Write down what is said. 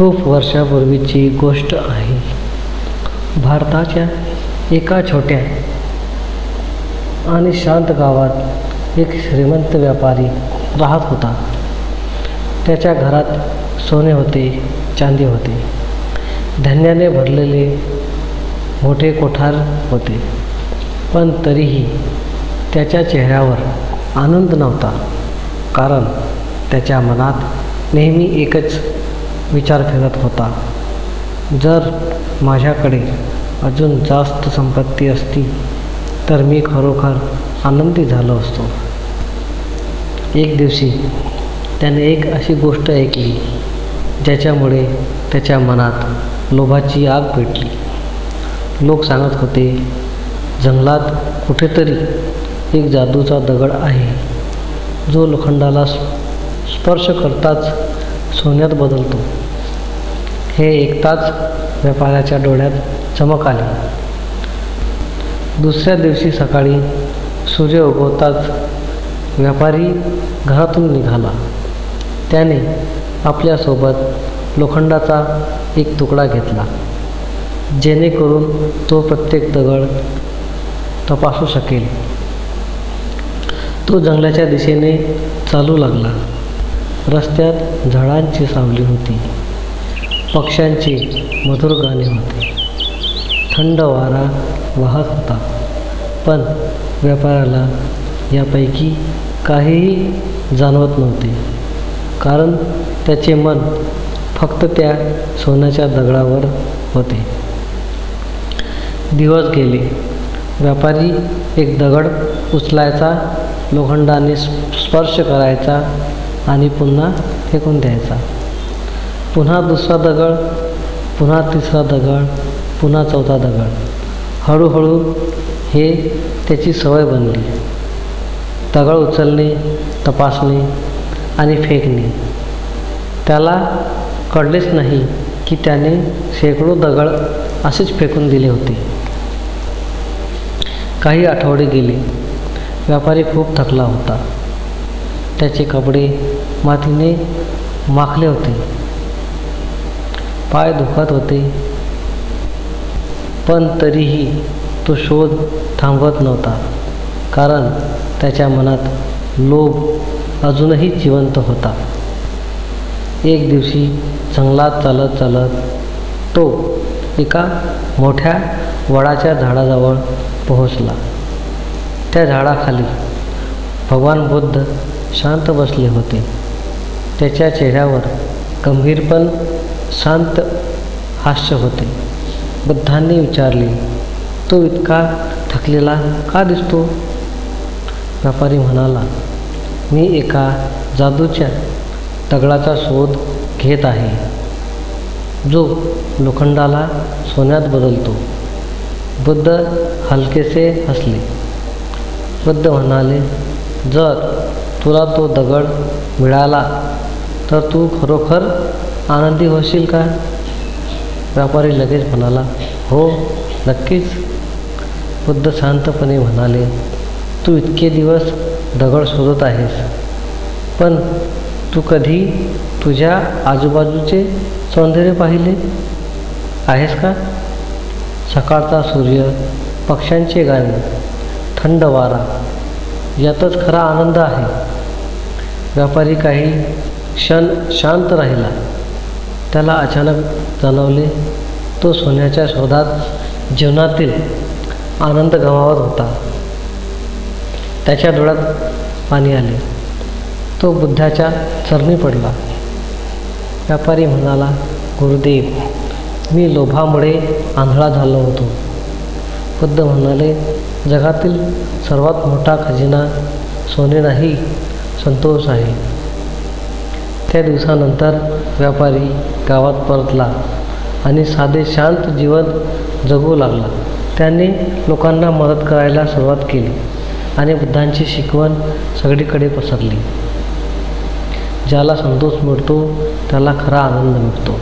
खूप वर्षापूर्वीची गोष्ट आहे. भारताच्या एका छोट्या आणि शांत गावात एक श्रीमंत व्यापारी राहत होता. त्याच्या घरात सोने होते, चांदी होते, धान्याने भरलेले मोठे कोठार होते. पण तरीही त्याच्या चेहऱ्यावर आनंद नव्हता, कारण त्याच्या मनात नेहमी एकच विचार फिरत होता, जर माझ्याकडे अजून जास्त संपत्ती असती तर मी खरोखर आनंदी झालो असतो. एक दिवशी त्याने एक अशी गोष्ट ऐकली ज्याच्यामुळे त्याच्या मनात लोभाची आग पेटली. लोक सांगत होते, जंगलात कुठेतरी एक जादूचा दगड आहे, जो लोखंडाला स्पर्श करताच सोन्यात बदलतो. हे ऐकताच व्यापाऱ्याच्या डोळ्यात चमक आली. दुसऱ्या दिवशी सकाळी सूर्य उगवताच व्यापारी घरातून निघाला. त्याने आपल्यासोबत लोखंडाचा एक तुकडा घेतला, जेणेकरून तो प्रत्येक दगड तपासू शकेल. तो जंगलाच्या दिशेने चालू लागला. रस्त्यात झाडांची सावली होती, पक्ष्यांचे मधुर गाणे होते, थंड वारा वाहत होता. पण व्यापाऱ्याला यापैकी काहीही जाणवत नव्हते, कारण त्याचे मन फक्त त्या सोन्याच्या दगडावर होते. दिवस गेले. व्यापारी एक दगड उचलायचा, लोखंडाने स्पर्श करायचा आणि पुन्हा फेकून द्यायचा. पुन्हा दुसरा दगड, पुन्हा तिसरा दगड, पुन्हा चौथा दगड. हळूहळू हे त्याची सवय बनली. दगड उचलणे, तपासणे आणि फेकणे. त्याला कळलेच नाही की त्याने शेकडो दगड असेच फेकून दिले होते. काही आठवडे गेले. व्यापारी खूप थकला होता. त्याचे कपडे मातीने माखले होते, पाय दुखत होते. पण तरीही तो शोध थांबवत नव्हता, कारण त्याच्या मनात लोभ अजूनही जिवंत होता. एक दिवशी जंगलात चालत चालत तो एका मोठ्या वडाच्या झाडाजवळ पोहोचला. त्या झाडाखाली भगवान बुद्ध शांत बसले होते. त्याच्या चेहऱ्यावर गंभीर पण शांत हास्य होते. बुद्धांनी विचारले, तो इतका थकलेला का दिसतो? व्यापारी म्हणाला, मी एका जादूच्या दगडाचा शोध घेत आहे, जो लोखंडाला सोन्यात बदलतो. बुद्ध हलकेसे हसले. बुद्ध म्हणाले, जर तुला तो दगड मिळाला तर तू खरोखर आनंदी होशील का? व्यापारी लगेच म्हणाला, हो, नक्कीच. बुद्ध शांतपणे म्हणाले, तू इतके दिवस दगड शोधत आहेस, पण तू कधी तुझ्या आजूबाजूचे सौंदर्य पाहिले आहेस का? सकाळचा सूर्य, पक्ष्यांचे गाणे, थंड वारा, यातच खरा आनंद आहे. व्यापारी काही क्षण शांत राहिला. त्याला अचानक जाणवले, तो सोन्याच्या शोधात जीवनातील आनंद गमावत होता. त्याच्या डोळ्यात पाणी आले. तो बुद्धाच्या चरणी पडला. व्यापारी म्हणाला, गुरुदेव, मी लोभामुळे आंधळा झालो होतो. बुद्ध म्हणाले, जगातील सर्वात मोठा खजिना सोने नाही, संतोष आहे. त्या दिवसानंतर व्यापारी गावात परतला आणि साधे शांत जीवन जगू लागला. त्याने लोकांना मदत करायला सुरुवात केली आणि बुद्धांची शिकवण सगळीकडे पसरली. ज्याला संतोष मिळतो त्याला खरा आनंद मिळतो.